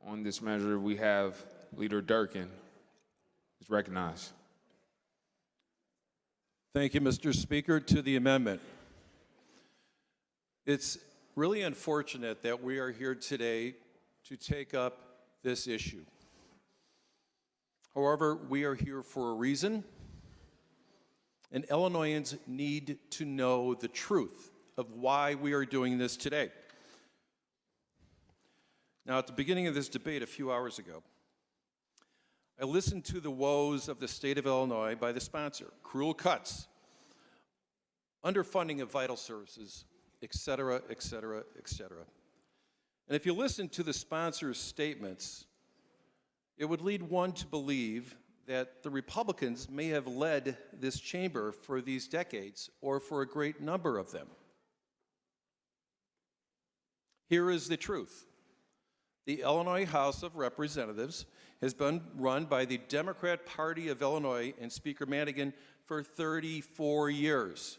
On this measure, we have Leader Durkin is recognized. Thank you, Mr. Speaker. To the amendment. It's really unfortunate that we are here today to take up this issue. However, we are here for a reason, and Illinoisans need to know the truth of why we are doing this today. Now, at the beginning of this debate a few hours ago, I listened to the woes of the state of Illinois by the sponsor, cruel cuts, underfunding of vital services, et cetera, et cetera, et cetera. And if you listen to the sponsor's statements, it would lead one to believe that the Republicans may have led this chamber for these decades, or for a great number of them. Here is the truth. The Illinois House of Representatives has been run by the Democrat Party of Illinois and Speaker Madigan for 34 years.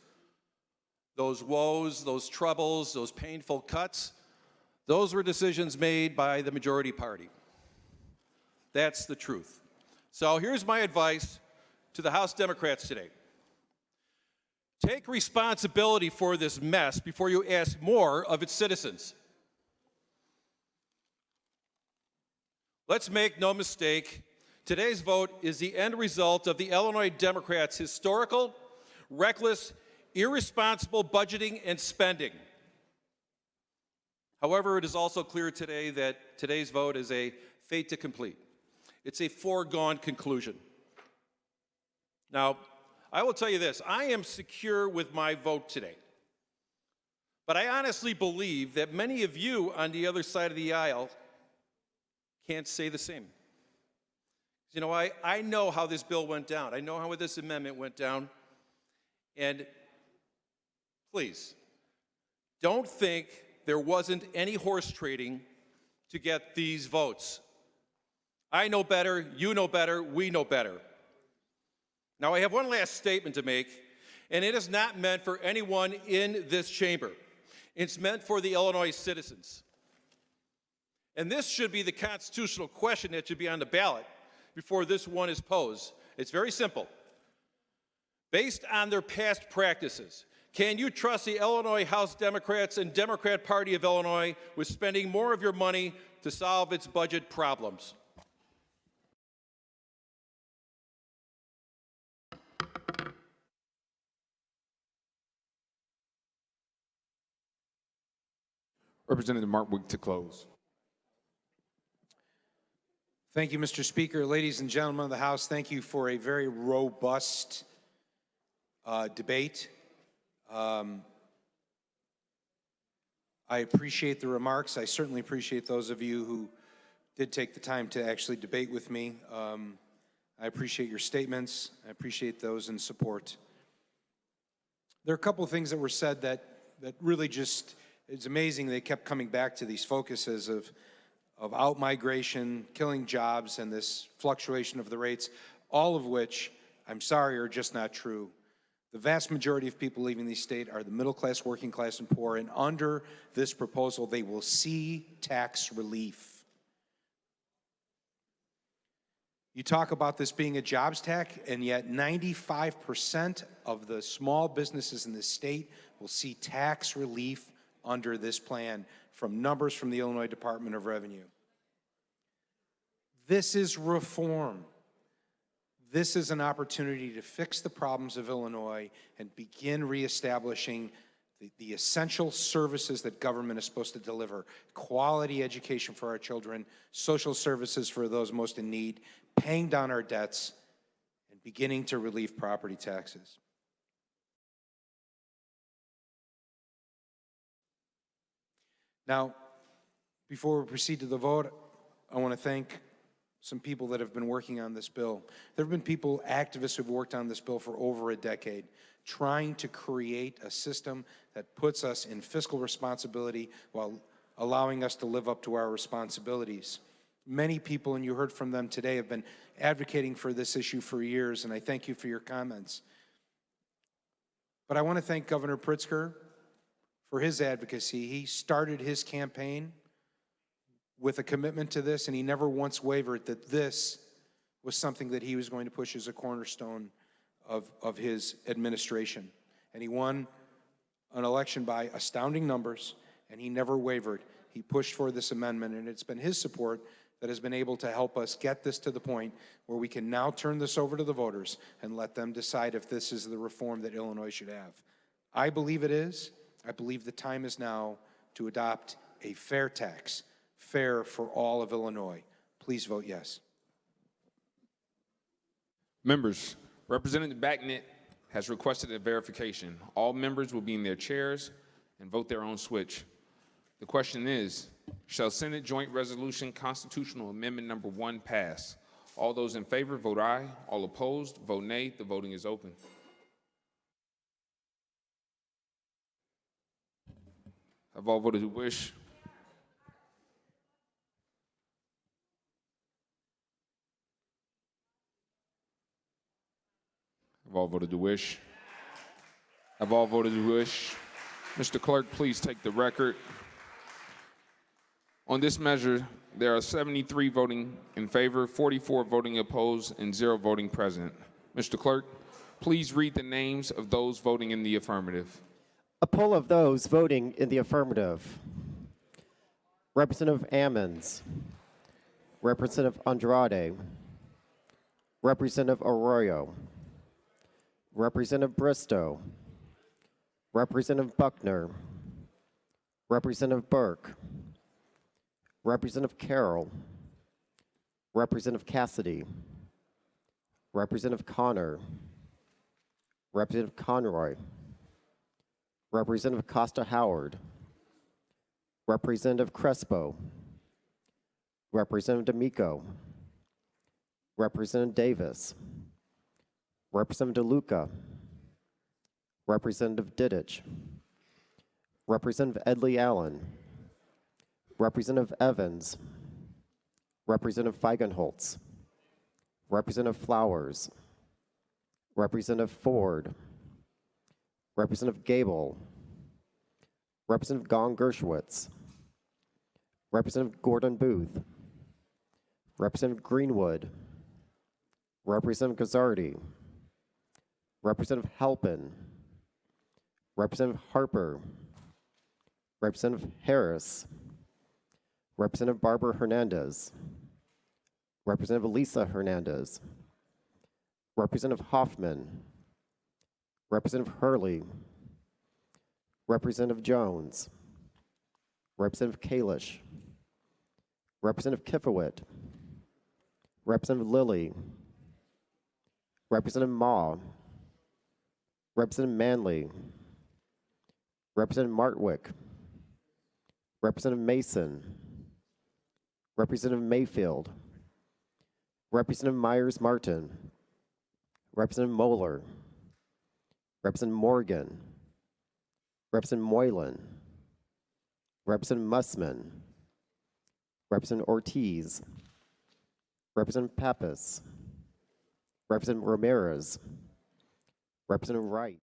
Those woes, those troubles, those painful cuts, those were decisions made by the majority party. That's the truth. So here's my advice to the House Democrats today. Take responsibility for this mess before you ask more of its citizens. Let's make no mistake, today's vote is the end result of the Illinois Democrats' historical, reckless, irresponsible budgeting and spending. However, it is also clear today that today's vote is a fait accompli. It's a foregone conclusion. Now, I will tell you this, I am secure with my vote today. But I honestly believe that many of you on the other side of the aisle can't say the same. You know, I know how this bill went down. I know how this amendment went down. And please, don't think there wasn't any horse trading to get these votes. I know better, you know better, we know better. Now, I have one last statement to make, and it is not meant for anyone in this chamber. It's meant for the Illinois citizens. And this should be the constitutional question that should be on the ballot before this one is posed. It's very simple. Based on their past practices, can you trust the Illinois House Democrats and Democrat Party of Illinois with spending more of your money to solve its budget problems? Representative Martwick to close. Thank you, Mr. Speaker. Ladies and gentlemen of the House, thank you for a very robust debate. I appreciate the remarks. I certainly appreciate those of you who did take the time to actually debate with me. I appreciate your statements. I appreciate those in support. There are a couple of things that were said that really just, it's amazing they kept coming back to these focuses of out-migration, killing jobs, and this fluctuation of the rates, all of which, I'm sorry, are just not true. The vast majority of people leaving the state are the middle class, working class, and poor, and under this proposal, they will see tax relief. You talk about this being a jobs tax, and yet 95% of the small businesses in the state will see tax relief under this plan, from numbers from the Illinois Department of Revenue. This is reform. This is an opportunity to fix the problems of Illinois and begin reestablishing the essential services that government is supposed to deliver: quality education for our children, social services for those most in need, paying down our debts, and beginning to relieve property taxes. Now, before we proceed to the vote, I want to thank some people that have been working on this bill. There have been people, activists, who've worked on this bill for over a decade, trying to create a system that puts us in fiscal responsibility while allowing us to live up to our responsibilities. Many people, and you heard from them today, have been advocating for this issue for years, and I thank you for your comments. But I want to thank Governor Pritzker for his advocacy. He started his campaign with a commitment to this, and he never once wavered that this was something that he was going to push as a cornerstone of his administration. And he won an election by astounding numbers, and he never wavered. He pushed for this amendment, and it's been his support that has been able to help us get this to the point where we can now turn this over to the voters and let them decide if this is the reform that Illinois should have. I believe it is. I believe the time is now to adopt a fair tax, fair for all of Illinois. Please vote yes. Members, Representative Backnett has requested a verification. All members will be in their chairs and vote their own switch. The question is, shall Senate Joint Resolution Constitutional Amendment Number 1 pass? All those in favor, vote aye. All opposed, vote nay. The voting is open. Have all voted who wish? Have all voted who wish? Have all voted who wish? Mr. Clerk, please take the record. On this measure, there are 73 voting in favor, 44 voting opposed, and 0 voting present. Mr. Clerk, please read the names of those voting in the affirmative. A poll of those voting in the affirmative. Representative Amendt, Representative Andrade, Representative Arroyo, Representative Bristow, Representative Buckner, Representative Burke, Representative Carroll, Representative Cassidy, Representative Connor, Representative Conroy, Representative Costa Howard, Representative Crespo, Representative D'Amico, Representative Davis, Representative DeLuca, Representative Didich, Representative Edley Allen, Representative Evans, Representative Feigenholtz, Representative Flowers, Representative Ford, Representative Gable, Representative Gong Gershwitz, Representative Gordon Booth, Representative Greenwood, Representative Gazzardi, Representative Halpin, Representative Harper, Representative Harris, Representative Barbara Hernandez, Representative Lisa Hernandez, Representative Hoffman, Representative Hurley, Representative Jones, Representative Kalish, Representative Kifowit, Representative Lilly, Representative Ma, Representative Manley, Representative Martwick, Representative Mason, Representative Mayfield, Representative Myers-Martin, Representative Moeller, Representative Morgan, Representative Moylan, Representative Mussman, Representative Ortiz, Representative Pappas, Representative Ramirez, Representative Wright,